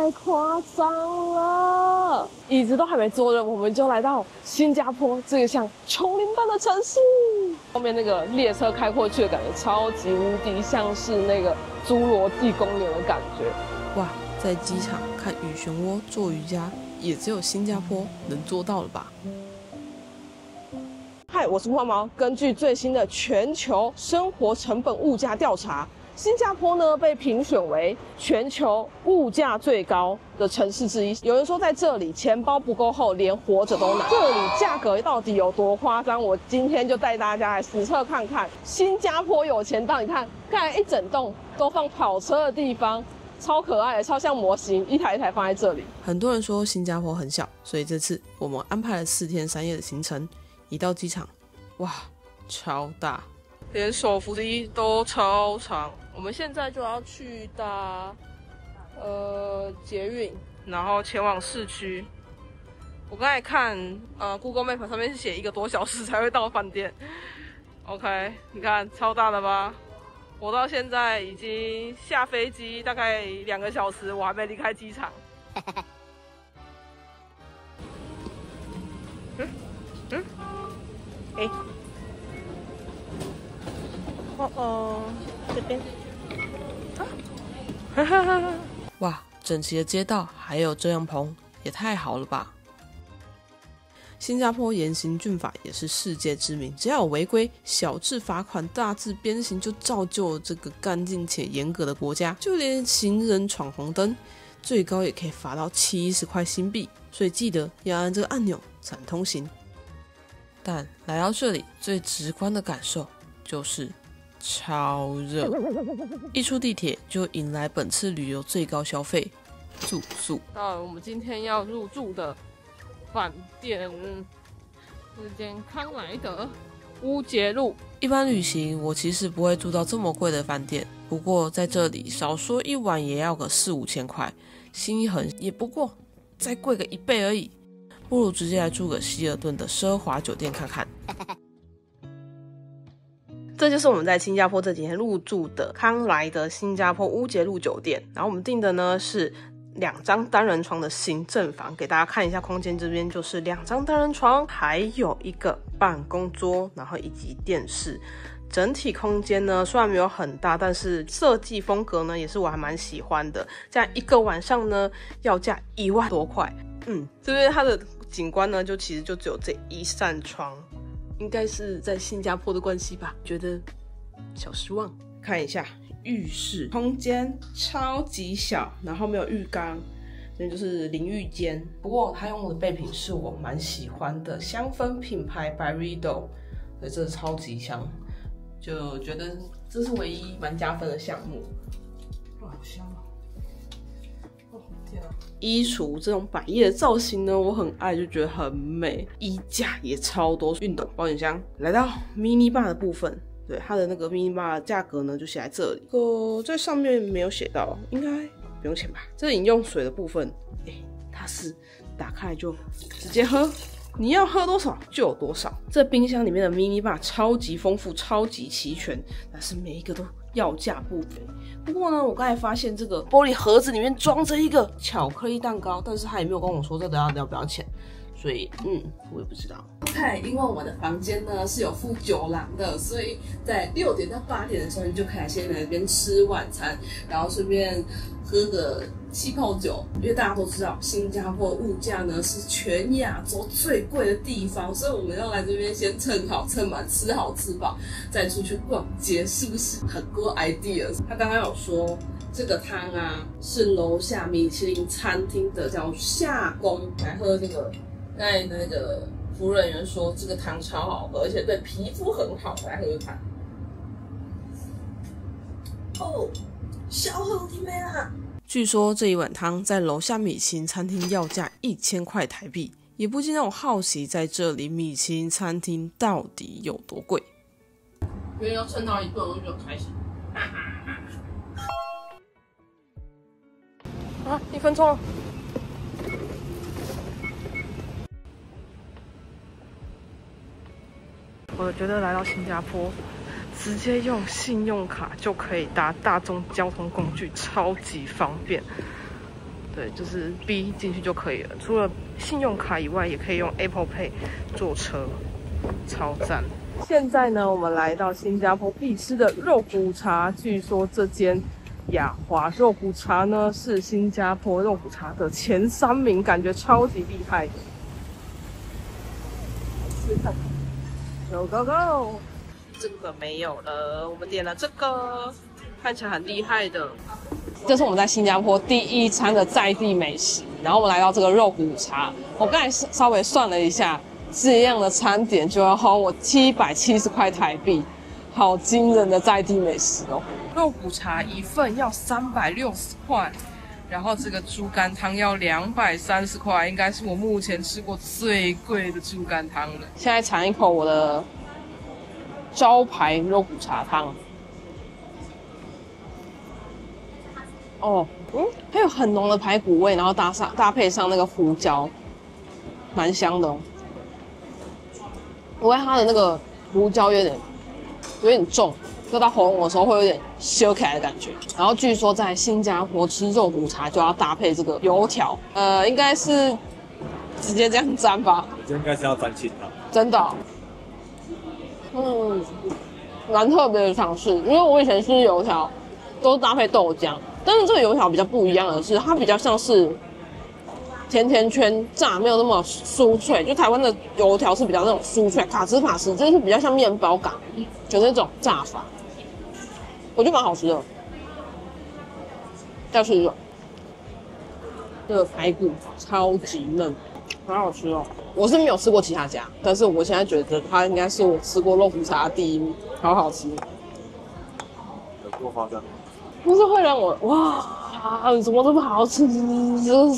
太夸张了！椅子都还没坐热，我们就来到新加坡这个像丛林般的城市。后面那个列车开过去的感觉超级无敌像是那个侏罗纪公园的感觉。哇，在机场看雨漩涡做瑜伽，也只有新加坡能做到了吧？嗨，我是花毛。根据最新的全球生活成本物价调查，新加坡呢被评选为全球物价最高的城市之一。有人说在这里钱包不够厚，连活着都难。这里价格到底有多夸张？我今天就带大家来实测看看。新加坡有钱到你看，盖一整栋都放跑车的地方。超可爱的，超像模型，一台一台放在这里。很多人说新加坡很小，所以这次我们安排了4天3夜的行程。一到机场，哇，超大，连手扶梯都超长。我们现在就要去搭捷运，然后前往市区。我刚才看Google Map 上面是写1个多小时才会到饭店。OK， 你看超大的吧？我到现在已经下飞机大概2个小时，我还没离开机场。这边。哇，整齐的街道，还有遮阳棚，也太好了吧！新加坡严刑峻法也是世界知名，只要有违规，小至罚款，大至鞭刑，就造就了这个干净且严格的国家。就连行人闯红灯，最高也可以罚到70块新币。所以记得要按这个按钮才能通行。但来到这里，最直观的感受就是超热。一出地铁就迎来本次旅游最高消费——住宿。到了我们今天要入住的饭店，这间康莱德乌节路。一般旅行我其实不会住到这么贵的饭店，不过在这里少说一晚也要个4、5千块，心一横也不过再贵个1倍而已，不如直接来住个希尔顿的奢华酒店看看。这就是我们在新加坡这几天入住的康莱德新加坡乌节路酒店，然后我们订的呢是2张单人床的行政房，给大家看一下空间。这边就是2张单人床，还有一个办公桌，然后以及电视。整体空间呢虽然没有很大，但是设计风格呢也是我还蛮喜欢的。这样1个晚上呢要价1万多块。这边它的景观呢其实就只有这一扇窗，应该是在新加坡的关系吧，觉得小失望。看一下浴室空间超级小，然后没有浴缸，这边就是淋浴间。不过它用的备品是我蛮喜欢的香氛品牌 Byredo， 所以这超级香，就觉得这是唯一蛮加分的项目。哇，好香啊！哦天啊！衣橱这种百叶的造型呢，我很爱，就觉得很美。衣架也超多，运动保险箱。来到 mini bar 的部分。对，它的那个 mini bar 的价格呢就写在这里，在上面没有写到，应该不用钱吧。这饮用水的部分，它是打开就直接喝，你要喝多少就有多少。这冰箱里面的 mini bar 超级丰富，超级齐全，但是每一个都要价不菲。不过呢，我刚才发现这个玻璃盒子里面装着一个巧克力蛋糕，但是他也没有跟我说这个要不要钱，所以我也不知道。OK， 因为我的房间呢是有附酒廊的，所以在6点到8点的时候，你就可以先来这边吃晚餐，然后顺便喝个气泡酒。因为大家都知道，新加坡物价呢是全亚洲最贵的地方，所以我们要来这边先蹭好蹭满，吃好吃饱，再出去逛街，是不是很多 ideas？ 他刚刚有说这个汤啊是楼下米其林餐厅的，叫夏宫，来喝这个。刚才那个服务人员说这个汤超好喝，而且对皮肤很好，来喝喝看。哦，小好听没啦！据说这一碗汤在楼下米其林餐厅要价1000块台币，也不禁让我好奇，在这里米其林餐厅到底有多贵？因为要撑到一顿，我就很开心。1分钟了。我觉得来到新加坡，直接用信用卡就可以搭大众交通工具，超级方便。对，就是 B 进去就可以了。除了信用卡以外，也可以用 Apple Pay 坐车，超赞。现在呢，我们来到新加坡必吃的肉骨茶。据说这间雅华肉骨茶呢是新加坡肉骨茶的前3名，感觉超级厉害。试看看 ，Go Go Go！ 这个没有了，我们点了这个，看起来很厉害的。这是我们在新加坡第1餐的在地美食，然后我们来到这个肉骨茶。我刚才稍微算了一下，这样的餐点就要花我770块台币，好惊人的在地美食哦！肉骨茶1份要360块，然后这个猪肝汤要230块，应该是我目前吃过最贵的猪肝汤了。现在尝一口我的招牌肉骨茶汤。哦，还有很浓的排骨味，然后搭配上那个胡椒，蛮香的哦。我觉得它的那个胡椒有点重，就到喉咙的时候会有点修起来的感觉。然后据说在新加坡吃肉骨茶就要搭配这个油条，应该是直接这样沾吧？这应该是要沾清汤。真的哦，蛮特别的尝试，因为我以前吃油条都是搭配豆浆。但是这个油条比较不一样的是，它比较像是甜甜圈炸，没有那么酥脆。就台湾的油条是比较那种酥脆，卡斯，这是比较像面包感，就那种炸法，我觉得蛮好吃的。要吃一个，这个排骨超级嫩，蛮好吃哦。我是没有吃过其他家，但是我现在觉得它应该是我吃过肉骨茶的第1名，好好吃。有多夸张？就是会让我哇，怎么这么好吃？这是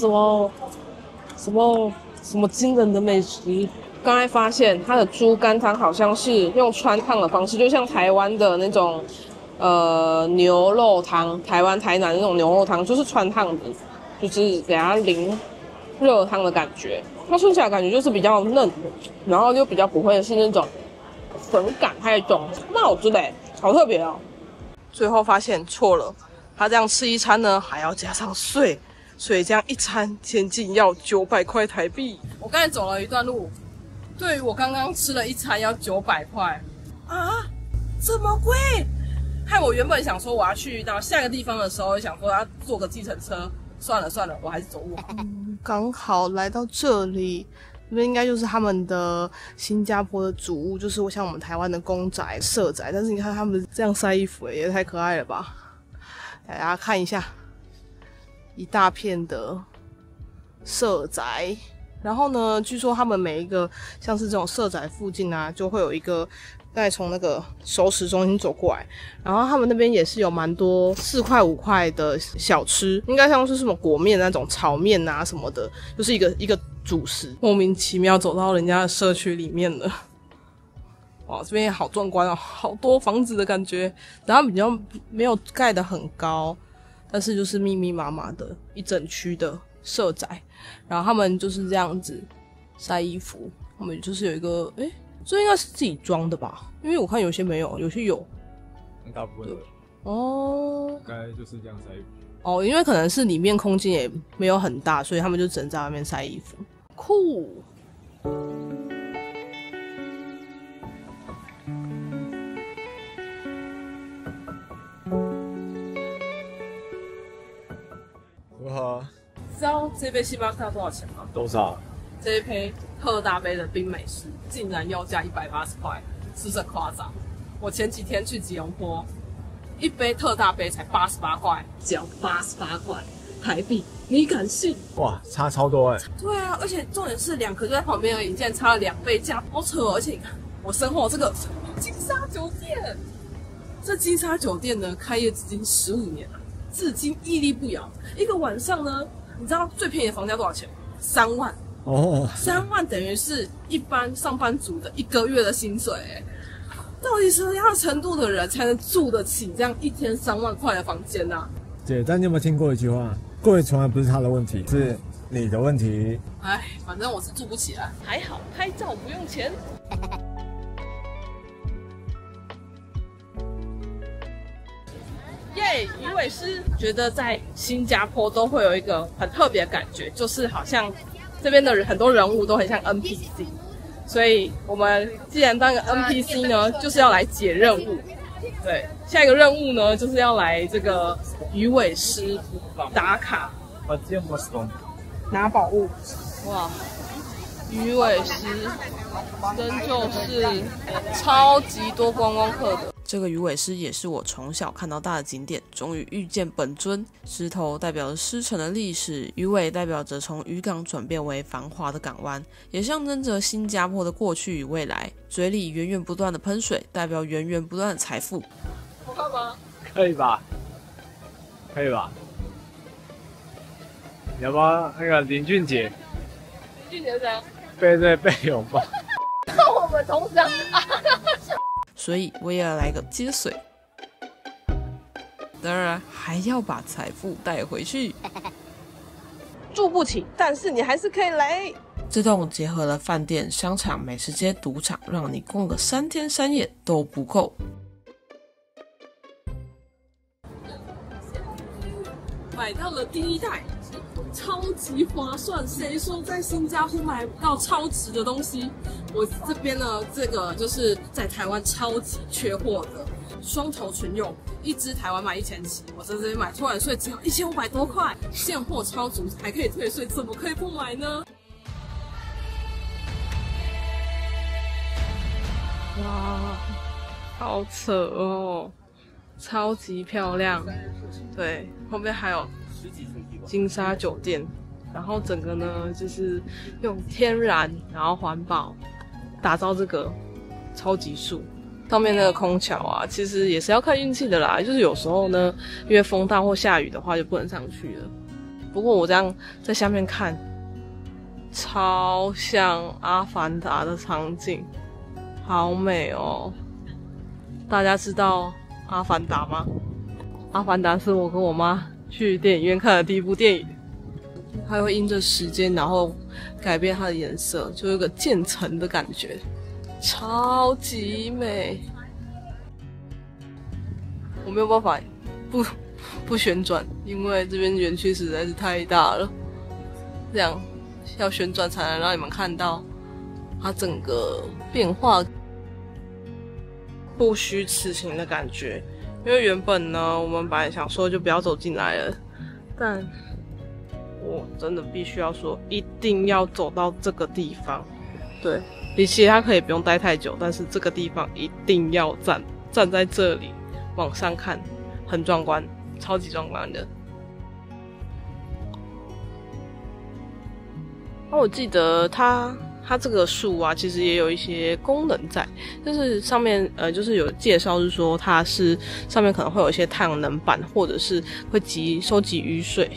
什么惊人的美食？刚才发现它的猪肝汤好像是用穿烫的方式，就像台湾的那种牛肉汤，台南那种牛肉汤就是穿烫的，就是给它淋热汤的感觉。它吃起来感觉就是比较嫩，然后就比较不会是那种粉感太重，蛮好吃的，好特别哦。最后发现错了，他这样吃1餐呢，还要加上税，所以这样1餐将近要900块台币。我刚才走了一段路，对于我刚刚吃了1餐要900块啊，这么贵！害我原本想说我要去到下个地方的时候，想说要坐个计程车，算了，我还是走路好。刚好来到这里。这边应该就是他们的新加坡的主屋，就是像我们台湾的公宅、社宅，但是你看他们这样晒衣服，也太可爱了吧！给大家看一下，一大片的社宅。然后呢，据说他们每一个像是这种社宅附近啊，就会有一个再从那个熟食中心走过来，然后他们那边也是有蛮多4块5块的小吃，应该像是什么裹面那种炒面啊什么的，就是一个主食。莫名其妙走到人家的社区里面了，哇，这边也好壮观哦，好多房子的感觉，然后比较没有盖得很高，但是就是密密麻麻的一整区的社宅，然后他们就是这样子晒衣服，他们就是有一个这应该是自己装的吧？因为我看有些没有，有些有。大部分的哦，应该就是这样晒衣服。哦，因为可能是里面空间也没有很大，所以他们就只能在外面晒衣服。酷。如何？知道这杯星巴克要多少钱吗？多少？这一杯特大杯的冰美式竟然要价180块，是不是很夸张？我前几天去吉隆坡，一杯特大杯才88块，只要88块台币，你敢信？哇，差超多哎！对啊，而且重点是2颗就在旁边而已，竟然差了2倍价，好扯哦！而且你看我身后这个金沙酒店，这金沙酒店呢开业至今15年了，至今屹立不摇。一个晚上呢，你知道最便宜的房价多少钱吗？3万。哦，3万等于是一般上班族的1个月的薪水，到底什么样的程度的人才能住得起这样1天3万块的房间啊？姐，但你有没有听过一句话？贵从来不是他的问题，是你的问题。哎，反正我是住不起来，还好拍照不用钱。耶，鱼尾尾狮，觉得在新加坡都会有一个很特别的感觉，就是好像这边的很多人物都很像 NPC， 所以我们既然当个 NPC 呢，就是要来解任务。对，下一个任务呢，就是要来这个鱼尾狮打卡，拿宝物。哇，鱼尾狮真就是超级多观光客的。这个鱼尾狮也是我从小看到大的景点，终于遇见本尊。狮头代表着狮城的历史，鱼尾代表着从渔港转变为繁华的港湾，也象征着新加坡的过去与未来。嘴里源源不断的喷水，代表源源不断的财富。好看吗？可以吧？可以吧？你要不要那个林俊杰？林俊杰是谁？被拥抱。我们同乡。所以我也要来个接水，当然还要把财富带回去。住不起，但是你还是可以来。这栋结合了饭店、商场、美食街、赌场，让你逛个3天3夜都不够。买到了第一袋，超级划算。谁说在新加坡买不到超值的东西？我这边呢，这个就是在台湾超级缺货的双头唇釉，一支台湾卖1000起，我在这边买突然税只要1500多块，现货超足，还可以退税，怎么可以不买呢？哇，好扯哦，超级漂亮。对，后面还有金沙酒店，然后整个呢就是用天然然后环保打造这个超级树。上面那个空桥啊，其实也是要看运气的啦，就是有时候呢，因为风大或下雨的话就不能上去了。不过我这样在下面看，超像阿凡达的场景，好美哦。大家知道阿凡达吗？阿凡达是我跟我妈去电影院看的第一部电影，它会因着时间然后改变它的颜色，就有一个渐层的感觉，超级美。我没有办法不旋转，因为这边园区实在是太大了，这样要旋转才能让你们看到它整个变化，不虚此行的感觉。因为原本呢，我们本来想说就不要走进来了，但我真的必须要说，一定要走到这个地方。对，比其他可以不用待太久，但是这个地方一定要站在这里往上看，很壮观，超级壮观的。我记得它这个树啊，其实也有一些功能在，就是上面就是有介绍是说它是上面可能会有一些太阳能板，或者是会收集雨水，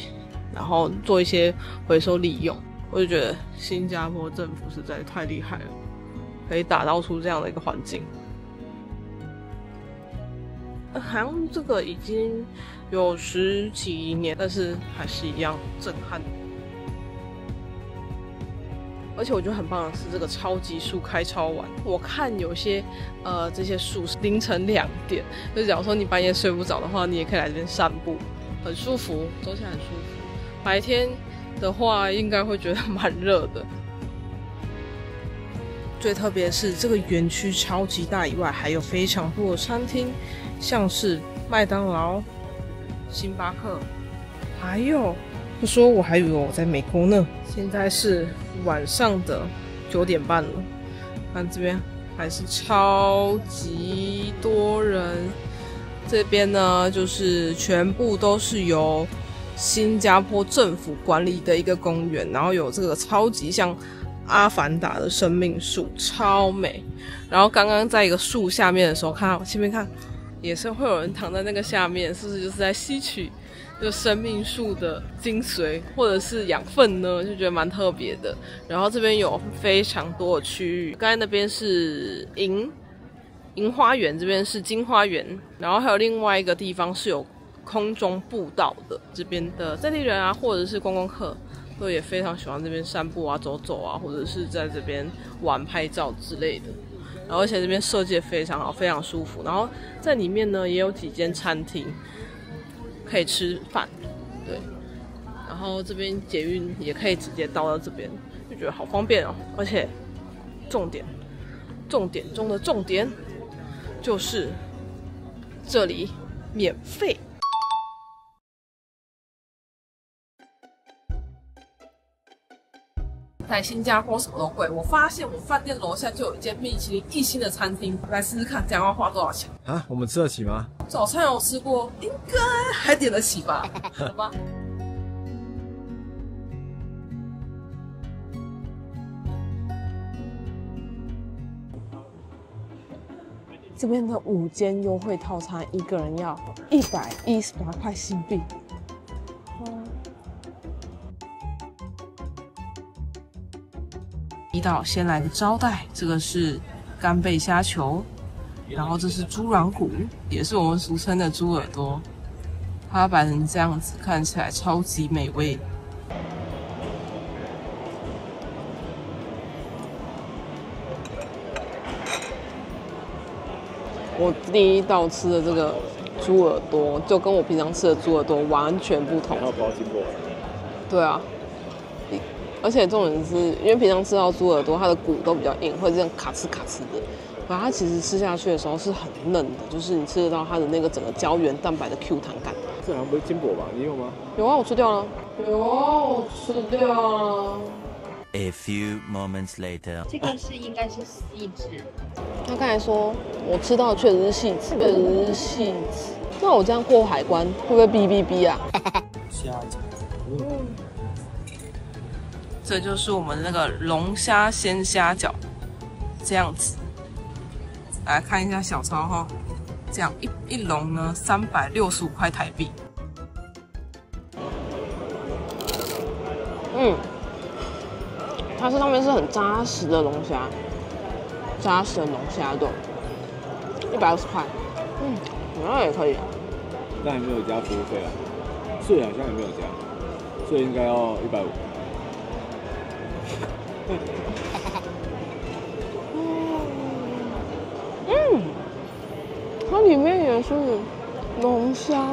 然后做一些回收利用。我就觉得新加坡政府实在太厉害了，可以打造出这样的一个环境。好像这个已经有10几年，但是还是一样震撼。而且我觉得很棒的是，这个超级树开超晚。我看有些这些树是凌晨2点，就假如说你半夜睡不着的话，你也可以来这边散步，很舒服，走起来很舒服。白天的话应该会觉得蛮热的。最特别的是这个园区超级大以外，还有非常多的餐厅，像是麦当劳、星巴克，还有不说我还以为我在美国呢。现在是晚上的9点半了，看这边还是超级多人。这边呢就是全部都是由新加坡政府管理的一个公园，然后有这个超级像阿凡达的生命树，超美。然后刚刚在一个树下面的时候，看到前面看也是会有人躺在那个下面，是不是就是在吸取就生命树的精髓或者是养分呢？就觉得蛮特别的。然后这边有非常多的区域，刚才那边是银花园，这边是金花园，然后还有另外一个地方是有空中步道的。这边的在地人啊，或者是观光客，都也非常喜欢这边散步啊、走走啊，或者是在这边玩拍照之类的。然后而且这边设计得非常好，非常舒服。然后在里面呢也有几间餐厅，可以吃饭，对。然后这边捷运也可以直接到这边，就觉得好方便哦。而且重点中的重点就是这里免费。在新加坡什么都贵，我发现我饭店楼下就有一间米其林1星的餐厅，来试试看这样要花多少钱啊？我们吃得起吗？早餐有吃过，应该还点得起吧？好吧。这边的5间优惠套餐，一个人要118块新币。一道先来的招待，这个是干贝虾球，然后这是猪软骨，也是我们俗称的猪耳朵，它摆成这样子，看起来超级美味。我第一道吃的这个猪耳朵，就跟我平常吃的猪耳朵完全不同。还有包经过。对啊。而且重点是因为平常吃到猪耳朵，它的骨都比较硬，会这样卡哧卡哧的。可它其实吃下去的时候是很嫩的，就是你吃得到它的那个整个胶原蛋白的 Q 弹感。这好像不是金箔吧？你有吗？有啊，我吃掉了。有啊，我吃掉了。A few moments later， 这个应该是细致。他刚才说我吃到的确实是细致，确实是细致。那我这样过海关会不会哔哔哔啊？虾子。这就是我们那个龙虾鲜虾饺，这样子。来看一下小抄哈，这样一笼呢365块台币。它是上面是很扎实的龙虾，扎实的龙虾冻，120块。那也可以。但也没有加服务费啊，税好像也没有加，所以应该要150。它里面也是龙虾，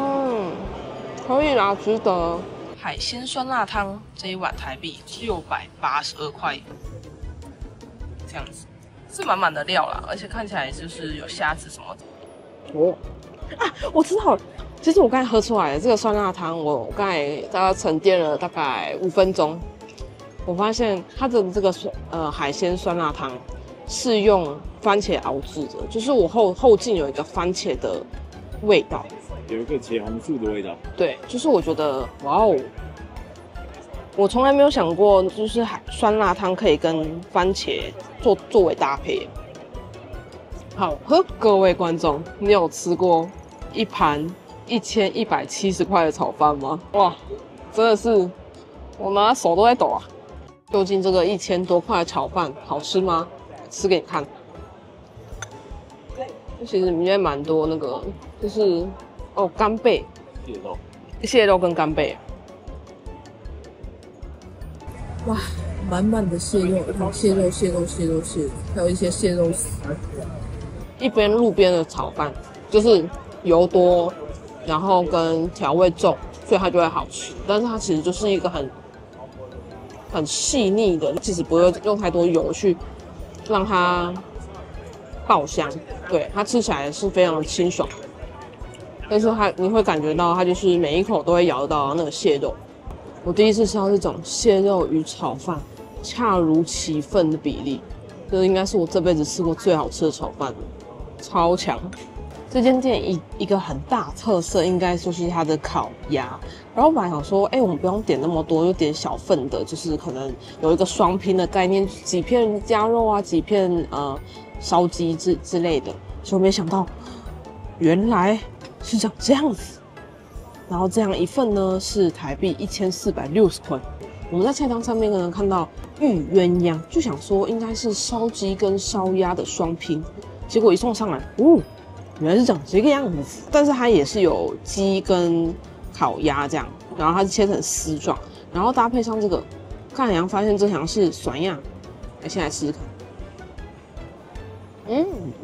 可以啦，值得。海鲜酸辣汤这一碗台币682块，这样子是满满的料啦，而且看起来就是有虾子什么的。我知道了，其实我刚才喝出来的这个酸辣汤，我刚才大概沉淀了大概5分钟。我发现它的这个海鲜酸辣汤是用番茄熬制的，就是我后劲有一个番茄的味道，有一个茄红素的味道。对，就是我觉得哇哦，我从来没有想过，就是酸辣汤可以跟番茄作为搭配，好喝。各位观众，你有吃过一盘1170块的炒饭吗？哇，真的是我拿手都在抖啊！究竟这个1000多块的炒饭好吃吗？吃给你看。其实里面蛮多那个，就是干贝、蟹肉跟干贝。哇，满满的蟹肉，蟹肉，还有一些蟹肉丝。一边路边的炒饭，就是油多，然后跟调味重，所以它就会好吃。但是它其实就是一个很细腻的，其实不会用太多油去让它爆香，对，它吃起来是非常的清爽，但是你会感觉到它就是每一口都会咬得到那个蟹肉。我第一次吃到这种蟹肉与炒饭恰如其分的比例，这应该是我这辈子吃过最好吃的炒饭了，超强。这间店一个很大特色应该就是它的烤鸭，然后我本来想说，我们不用点那么多，就点小份的，就是可能有一个双拼的概念，几片鸭肉啊，几片烧鸡之类的，结果没想到原来是长这样子。然后这样一份呢是台币1460块。我们在菜单上面可能看到玉鸳鸯，就想说应该是烧鸡跟烧鸭的双拼，结果一送上来，原来是长这个样子。但是它也是有鸡跟烤鸭这样，然后它是切成丝状，然后搭配上这个，看好发现这好像是酸鸭，现在吃吃看。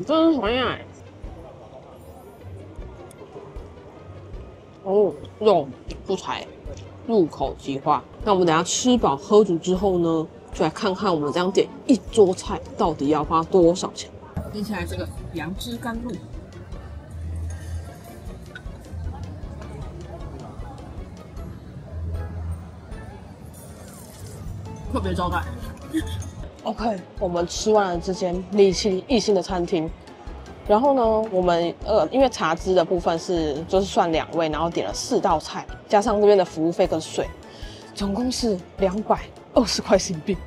这是酸鸭哦，肉不柴，入口即化。那我们等一下吃饱喝足之后呢，就来看看我们这样点一桌菜到底要花多少钱。接下来这个杨枝甘露，特别招待。OK， 我们吃完了这间米其林1星的餐厅，然后呢，我们因为茶资的部分就是算2位，然后点了4道菜，加上这边的服务费跟税，总共是220块新币，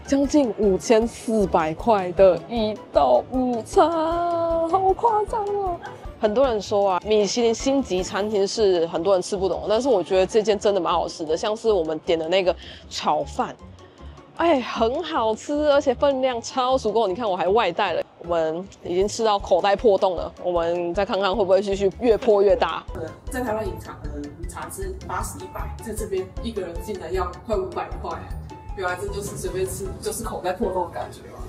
将近5400块的一道午餐，好夸张哦！很多人说啊，米其林星级餐厅是很多人吃不懂，但是我觉得这间真的蛮好吃的，像是我们点的那个炒饭。哎，很好吃，而且分量超足够。你看，我还外带了，我们已经吃到口袋破洞了。我们再看看会不会继续越破越大。在台湾饮茶的茶资80、100，在这边一个人竟然要快500块，原来这就是随便吃就是口袋破洞的感觉吗？